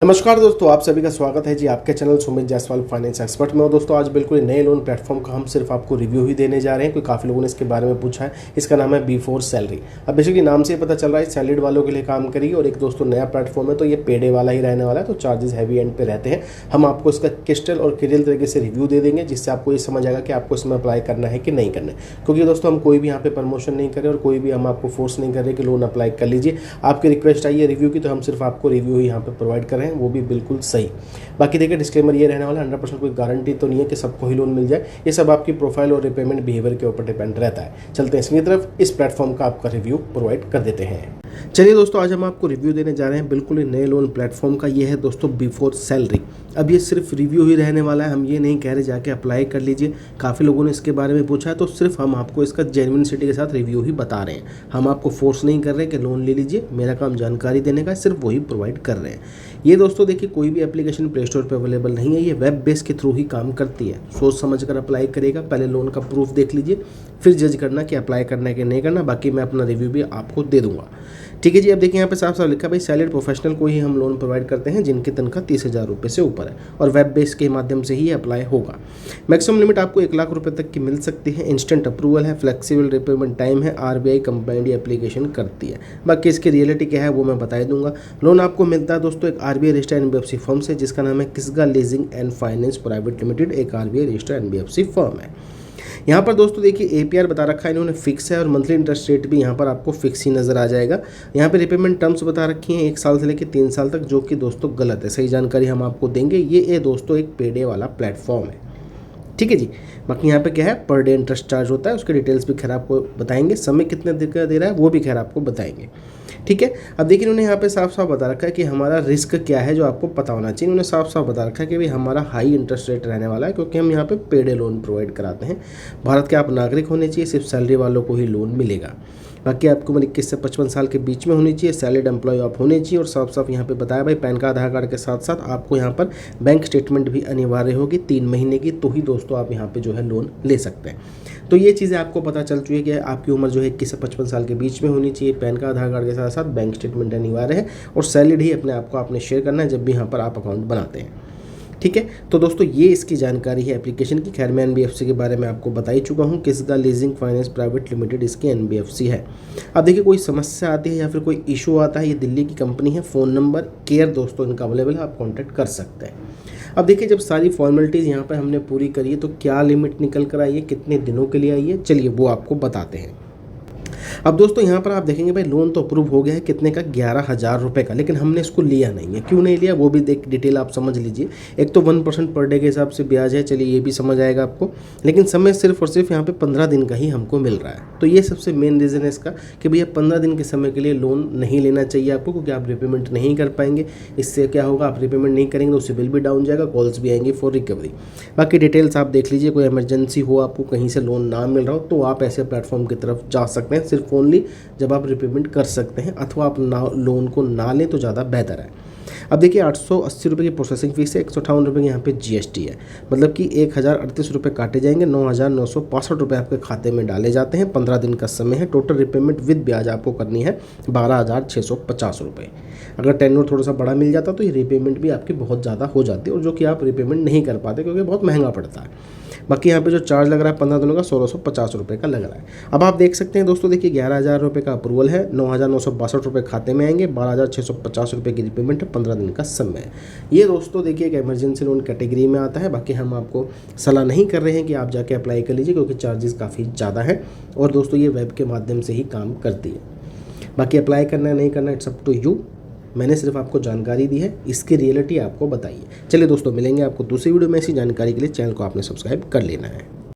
नमस्कार दोस्तों, आप सभी का स्वागत है जी आपके channel Sumit Jaiswal finance expert में। और दोस्तों आज बिल्कुल नए लोन प्लेटफॉर्म का हम सिर्फ आपको रिव्यू ही देने जा रहे हैं। कोई काफ़ी लोगों ने इसके बारे में पूछा है। इसका नाम है B4 सैलरी। अब बेसिकली नाम से ही पता चल रहा है सैलरीड वालों के लिए काम करेगी। और एक दोस्तों नया प्लेटफॉर्म है तो ये पेडे वाला ही रहने वाला है, तो चार्जेस हैवी एंड पे रहते हैं। हम आपको इसका क्रिस्टल और क्लियर तरीके से रिव्यू दे देंगे, जिससे आपको ये समझ आएगा कि आपको इसमें अप्लाई करना है कि नहीं करना है। क्योंकि दोस्तों हम कोई भी यहाँ पे प्रमोशन नहीं करें और कोई भी हम आपको फोर्स नहीं कर रहे कि लोन अप्लाई कर लीजिए। आपकी रिक्वेस्ट आई है रिव्यू की, तो हम सिर्फ आपको रिव्यू ही यहाँ पे प्रोवाइड कर रहे हैं, वो भी बिल्कुल सही। बाकी देखिए डिस्क्लेमर ये रहने वाला है, 100% कोई गारंटी तो नहीं है कि सबको ही लोन मिल जाए। ये सब आपकी प्रोफाइल और रिपेमेंट बिहेवियर के ऊपर डिपेंड रहता है। चलते हैं इसकी तरफ, इस प्लेटफॉर्म का आपका रिव्यू प्रोवाइड कर देते हैं। चलिए दोस्तों, आज हम आपको रिव्यू देने जा रहे हैं बिल्कुल ही नए लोन प्लेटफॉर्म का। ये है दोस्तों B4 सैलरी। अब ये सिर्फ रिव्यू ही रहने वाला है, हम ये नहीं कह रहे जाके अप्लाई कर लीजिए। काफ़ी लोगों ने इसके बारे में पूछा है, तो सिर्फ हम आपको इसका जेन्युइनिटी के साथ रिव्यू ही बता रहे हैं। हम आपको फोर्स नहीं कर रहे कि लोन ले लीजिए, मेरा काम जानकारी देने का, सिर्फ वही प्रोवाइड कर रहे हैं। ये दोस्तों देखिए, कोई भी एप्लीकेशन प्ले स्टोर पर अवेलेबल नहीं है, ये वेब बेस के थ्रू ही काम करती है। सोच समझ कर अप्लाई करेगा, पहले लोन का प्रूफ देख लीजिए, फिर जज करना कि अप्लाई करना है कि नहीं करना। बाकी मैं अपना रिव्यू भी आपको दे दूंगा, ठीक है जी। अब देखिए यहाँ पे साफ साफ लिखा है भाई, सैलरीड प्रोफेशनल को ही हम लोन प्रोवाइड करते हैं जिनकी तनख्वाह 30,000 रुपये से ऊपर है, और वेब बेस के माध्यम से ही अप्लाई होगा। मैक्सिमम लिमिट आपको 1 लाख रुपये तक की मिल सकती है। इंस्टेंट अप्रूवल है, फ्लेक्सिबल रिपेमेंट टाइम है, RBI कंप्लाइंट एप्लीकेशन करती है। बाकी इसकी रियलिटी क्या है वो मैं बता दूंगा। लोन आपको मिलता है दोस्तों एक RBI रजिस्टर्ड NBFC फर्म से, जिसका नाम है Kisga leasing and finance private limited. एक RBI रजिस्टर्ड NBFC फर्म है। यहाँ पर दोस्तों देखिए APR बता रखा है इन्होंने फिक्स है, और मंथली इंटरेस्ट रेट भी यहाँ पर आपको फिक्स ही नज़र आ जाएगा। यहाँ पे रिपेमेंट टर्म्स बता रखी हैं 1 साल से लेकर 3 साल तक, जो कि दोस्तों गलत है। सही जानकारी हम आपको देंगे। ये दोस्तों एक पेडे वाला प्लेटफॉर्म है, ठीक है जी। बाकी यहाँ पे क्या है, पर डे इंटरेस्ट चार्ज होता है, उसके डिटेल्स भी खैर आपको बताएंगे। समय कितने देर का दे रहा है वो भी खैर आपको बताएंगे, ठीक है। अब देखिए इन्होंने यहाँ पे साफ साफ बता रखा है कि हमारा रिस्क क्या है, जो आपको पता होना चाहिए। इन्होंने साफ साफ बता रखा है कि भाई हमारा हाई इंटरेस्ट रेट रहने वाला है, क्योंकि हम यहाँ पे पेडे लोन प्रोवाइड कराते हैं। भारत के आप नागरिक होने चाहिए, सिर्फ सैलरी वालों को ही लोन मिलेगा। बाकी आपकी उम्र 21 से 55 साल के बीच में होनी चाहिए, सैलरीड एम्प्लॉय आप होने चाहिए। और साफ साफ यहाँ पे बताया भाई, पैन कार्ड आधार कार्ड के साथ साथ आपको यहाँ पर बैंक स्टेटमेंट भी अनिवार्य होगी 3 महीने की, तो ही दोस्तों आप यहाँ पे जो है लोन ले सकते हैं। तो ये चीज़ें आपको पता चल चुकी है कि आपकी उम्र जो है 21 से 55 साल के बीच में होनी चाहिए, पैन कार्ड आधार कार्ड के साथ साथ बैंक स्टेटमेंट अनिवार्य है, और सैलरीड ही अपने आप को आपने शेयर करना है जब भी यहाँ पर आप अकाउंट बनाते हैं, ठीक है। तो दोस्तों ये इसकी जानकारी है एप्लीकेशन की। खैर मैं NBFC के बारे में आपको बता ही चुका हूँ, किसका लीजिंग फाइनेंस प्राइवेट लिमिटेड इसकी NBFC है। अब देखिए कोई समस्या आती है या फिर कोई इशू आता है, ये दिल्ली की कंपनी है। फ़ोन नंबर केयर दोस्तों इनका अवेलेबल है, आप कॉन्टैक्ट कर सकते हैं। अब देखिए जब सारी फॉर्मेलिटीज़ यहाँ पर हमने पूरी करी है, तो क्या लिमिट निकल कर आई है, कितने दिनों के लिए आई है, चलिए वो आपको बताते हैं। अब दोस्तों यहाँ पर आप देखेंगे भाई, लोन तो अप्रूव हो गया है कितने का, 11,000 रुपये का, लेकिन हमने इसको लिया नहीं है। क्यों नहीं लिया वो भी डिटेल आप समझ लीजिए। एक तो 1% पर डे के हिसाब से ब्याज है, चलिए ये भी समझ आएगा आपको। लेकिन समय सिर्फ और सिर्फ यहाँ पे 15 दिन का ही हमको मिल रहा है। तो ये सबसे मेन रीज़न है इसका कि भैया 15 दिन के समय के लिए लोन नहीं लेना चाहिए आपको, क्योंकि आप रिपेमेंट नहीं कर पाएंगे। इससे क्या होगा, आप रिपेमेंट नहीं करेंगे तो सिबिल भी डाउन जाएगा, कॉल्स भी आएंगी फॉर रिकवरी। बाकी डिटेल्स आप देख लीजिए। कोई इमरजेंसी हो, आपको कहीं से लोन ना मिल रहा हो, तो आप ऐसे प्लेटफॉर्म की तरफ जा सकते हैं, सिर्फ ओनली जब आप रिपेमेंट कर सकते हैं, अथवा आप लोन को ना लें तो ज़्यादा बेहतर है। अब देखिए 880 रुपये की प्रोसेसिंग फीस है, 158 रुपये की यहाँ पे GST है, मतलब कि 1038 रुपये काटे जाएंगे, 9,965 रुपये आपके खाते में डाले जाते हैं। 15 दिन का समय है। टोटल रिपेमेंट विद ब्याज आपको करनी है 12,650 रुपये। अगर टेन्योर थोड़ा सा बड़ा मिल जाता तो ये रिपेमेंट भी आपकी बहुत ज़्यादा हो जाती है, और जो कि आप रिपेमेंट नहीं कर पाते क्योंकि बहुत महंगा पड़ता है। बाकी यहाँ पे जो चार्ज लग रहा है 15 दिनों का 1,650 रुपये का लग रहा है। अब आप देख सकते हैं दोस्तों, देखिए 11,000 रुपये का अप्रूवल है, 9,962 रुपये खाते में आएंगे, 12,650 रुपये की रिपेमेंट है, 15 दिन का समय है। ये दोस्तों देखिए एक इमरजेंसी लोन कैटेगरी में आता है। बाकी हम आपको सलाह नहीं कर रहे हैं कि आप जाके अप्लाई कर लीजिए, क्योंकि चार्जेस काफ़ी ज़्यादा है, और दोस्तों ये वेब के माध्यम से ही काम करती है। बाकी अप्लाई करना है नहीं करना, इट्स अप टू यू। मैंने सिर्फ आपको जानकारी दी है, इसकी रियलिटी आपको बताइए। चलिए दोस्तों, मिलेंगे आपको दूसरी वीडियो में। ऐसी जानकारी के लिए चैनल को आपने सब्सक्राइब कर लेना है।